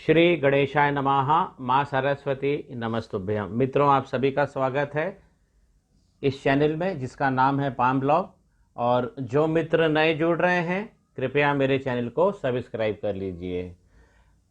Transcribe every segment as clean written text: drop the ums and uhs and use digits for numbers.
श्री गणेशाय नमः। माँ सरस्वती नमस्तुभ्यम। मित्रों, आप सभी का स्वागत है इस चैनल में जिसका नाम है पाम ब्लॉग। और जो मित्र नए जुड़ रहे हैं, कृपया मेरे चैनल को सब्सक्राइब कर लीजिए।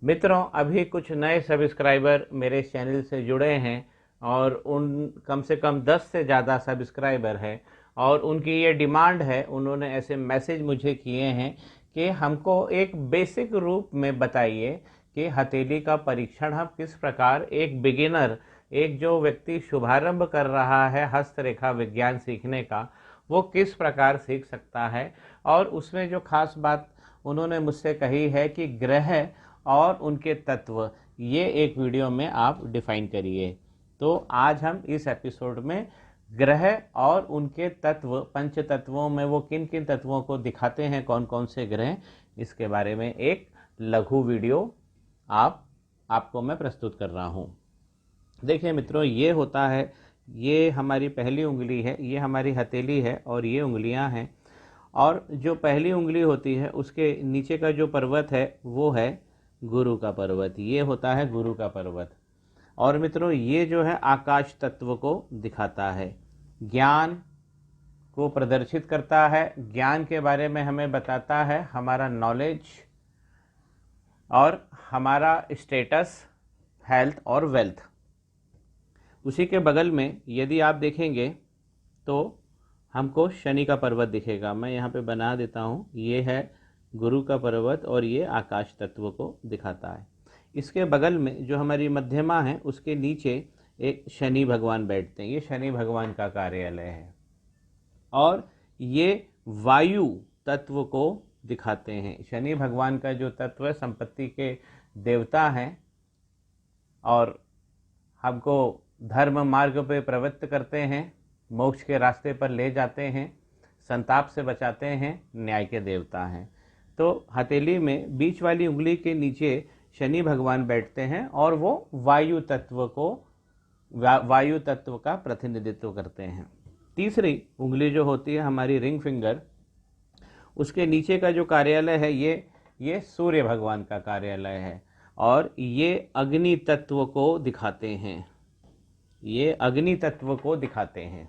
मित्रों, अभी कुछ नए सब्सक्राइबर मेरे चैनल से जुड़े हैं और उन कम से कम 10 से ज़्यादा सब्सक्राइबर हैं और उनकी ये डिमांड है, उन्होंने ऐसे मैसेज मुझे किए हैं कि हमको एक बेसिक रूप में बताइए कि हथेली का परीक्षण हम किस प्रकार एक बिगिनर, एक जो व्यक्ति शुभारंभ कर रहा है हस्तरेखा विज्ञान सीखने का, वो किस प्रकार सीख सकता है। और उसमें जो खास बात उन्होंने मुझसे कही है कि ग्रह और उनके तत्व, ये एक वीडियो में आप डिफाइन करिए। तो आज हम इस एपिसोड में ग्रह और उनके तत्व, पंच तत्वों में वो किन किन तत्वों को दिखाते हैं, कौन कौन से ग्रह, इसके बारे में एक लघु वीडियो आपको मैं प्रस्तुत कर रहा हूँ। देखिए मित्रों, ये होता है, ये हमारी पहली उंगली है, ये हमारी हथेली है और ये उंगलियां हैं। और जो पहली उंगली होती है उसके नीचे का जो पर्वत है वो है गुरु का पर्वत, ये होता है गुरु का पर्वत। और मित्रों, ये जो है आकाश तत्व को दिखाता है, ज्ञान को प्रदर्शित करता है, ज्ञान के बारे में हमें बताता है, हमारा नॉलेज और हमारा स्टेटस, हेल्थ और वेल्थ। उसी के बगल में यदि आप देखेंगे तो हमको शनि का पर्वत दिखेगा। मैं यहाँ पे बना देता हूँ, ये है गुरु का पर्वत और ये आकाश तत्व को दिखाता है। इसके बगल में जो हमारी मध्यमा है उसके नीचे एक शनि भगवान बैठते हैं, ये शनि भगवान का कार्यालय है। और ये वायु तत्व को दिखाते हैं। शनि भगवान का जो तत्व है, संपत्ति के देवता हैं और हमको धर्म मार्ग पे प्रवृत्त करते हैं, मोक्ष के रास्ते पर ले जाते हैं, संताप से बचाते हैं, न्याय के देवता हैं। तो हथेली में बीच वाली उंगली के नीचे शनि भगवान बैठते हैं और वो वायु तत्व का प्रतिनिधित्व करते हैं। तीसरी उंगली जो होती है हमारी रिंग फिंगर, उसके नीचे का जो कार्यालय है ये सूर्य भगवान का कार्यालय है और ये अग्नि तत्व को दिखाते हैं, ये अग्नि तत्व को दिखाते हैं।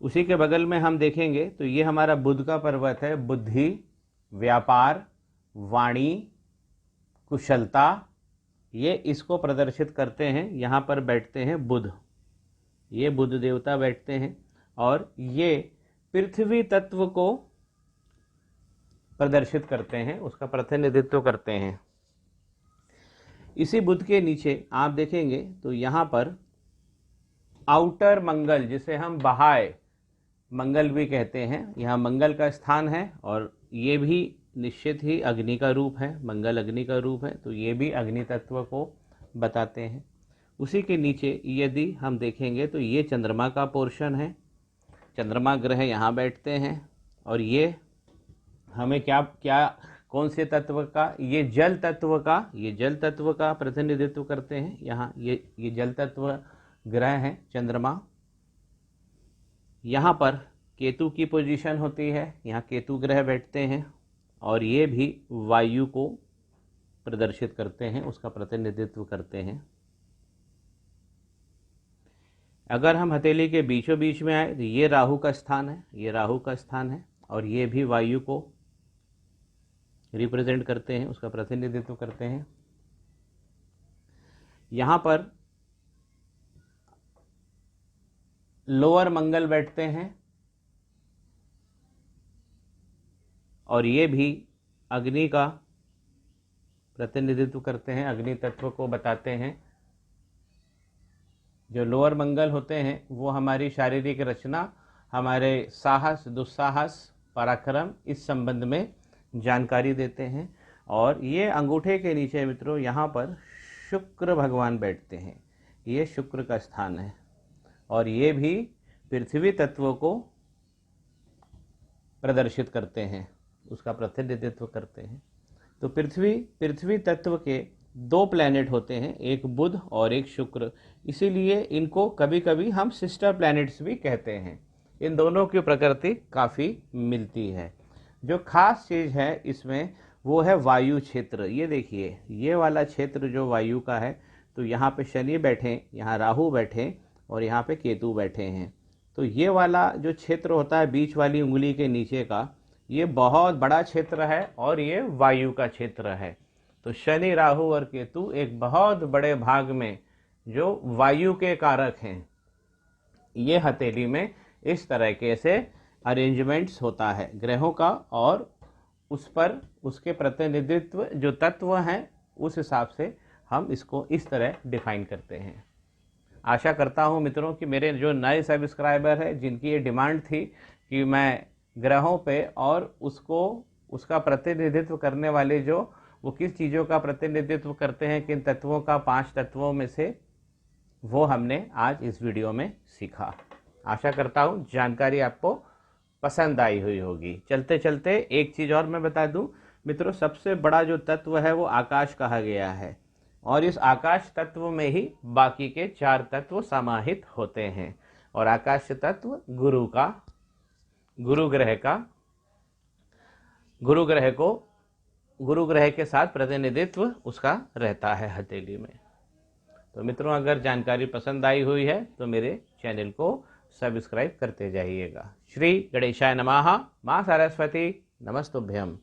उसी के बगल में हम देखेंगे तो ये हमारा बुध का पर्वत है। बुद्धि, व्यापार, वाणी, कुशलता, ये इसको प्रदर्शित करते हैं। यहाँ पर बैठते हैं बुध, ये बुध देवता बैठते हैं और ये पृथ्वी तत्व को प्रदर्शित करते हैं, उसका प्रतिनिधित्व करते हैं। इसी बुध के नीचे आप देखेंगे तो यहाँ पर आउटर मंगल, जिसे हम बाह्य मंगल भी कहते हैं, यहाँ मंगल का स्थान है और ये भी निश्चित ही अग्नि का रूप है, मंगल अग्नि का रूप है, तो ये भी अग्नि तत्व को बताते हैं। उसी के नीचे यदि हम देखेंगे तो ये चंद्रमा का पोर्शन है, चंद्रमा ग्रह यहाँ बैठते हैं और ये हमें कौन से तत्व का, ये जल तत्व का प्रतिनिधित्व करते हैं। यहाँ ये जल तत्व ग्रह है चंद्रमा। यहाँ पर केतु की पोजीशन होती है, यहाँ केतु ग्रह बैठते हैं और ये भी वायु को प्रदर्शित करते हैं, उसका प्रतिनिधित्व करते हैं। अगर हम हथेली के बीचों बीच में आए तो ये राहु का स्थान है, ये राहु का स्थान है और ये भी वायु को रिप्रेजेंट करते हैं, उसका प्रतिनिधित्व करते हैं। यहाँ पर लोअर मंगल बैठते हैं और ये भी अग्नि का प्रतिनिधित्व करते हैं, अग्नि तत्व को बताते हैं। जो लोअर मंगल होते हैं वो हमारी शारीरिक रचना, हमारे साहस, दुस्साहस, पराक्रम, इस संबंध में जानकारी देते हैं। और ये अंगूठे के नीचे मित्रों यहाँ पर शुक्र भगवान बैठते हैं, ये शुक्र का स्थान है और ये भी पृथ्वी तत्व को प्रदर्शित करते हैं, उसका प्रतिनिधित्व करते हैं। तो पृथ्वी तत्व के दो प्लैनेट होते हैं, एक बुध और एक शुक्र, इसीलिए इनको कभी कभी हम सिस्टर प्लैनेट्स भी कहते हैं। इन दोनों की प्रकृति काफ़ी मिलती है। जो खास चीज़ है इसमें वो है वायु क्षेत्र। ये देखिए, ये वाला क्षेत्र जो वायु का है, तो यहाँ पे शनि बैठे, यहाँ राहु बैठे और यहाँ पे केतु बैठे हैं। तो ये वाला जो क्षेत्र होता है बीच वाली उंगली के नीचे का, ये बहुत बड़ा क्षेत्र है और ये वायु का क्षेत्र है। तो शनि, राहु और केतु एक बहुत बड़े भाग में जो वायु के कारक हैं, ये हथेली में इस तरीके से अरेंजमेंट्स होता है ग्रहों का, और उस पर उसके प्रतिनिधित्व जो तत्व हैं उस हिसाब से हम इसको इस तरह डिफाइन करते हैं। आशा करता हूं मित्रों कि मेरे जो नए सब्सक्राइबर हैं, जिनकी ये डिमांड थी कि मैं ग्रहों पे और उसका प्रतिनिधित्व करने वाले जो वो किस चीज़ों का प्रतिनिधित्व करते हैं, किन तत्वों का, 5 तत्वों में से, वो हमने आज इस वीडियो में सीखा। आशा करता हूँ जानकारी आपको पसंद आई हुई होगी। चलते चलते एक चीज़ और मैं बता दूं मित्रों, सबसे बड़ा जो तत्व है वो आकाश कहा गया है, और इस आकाश तत्व में ही बाकी के 4 तत्व समाहित होते हैं। और आकाश तत्व गुरु ग्रह के साथ प्रतिनिधित्व उसका रहता है हथेली में। तो मित्रों, अगर जानकारी पसंद आई हुई है तो मेरे चैनल को सब्सक्राइब करते जाइएगा। श्री गणेशाय नमः। माँ सरस्वती नमस्तुभ्यम।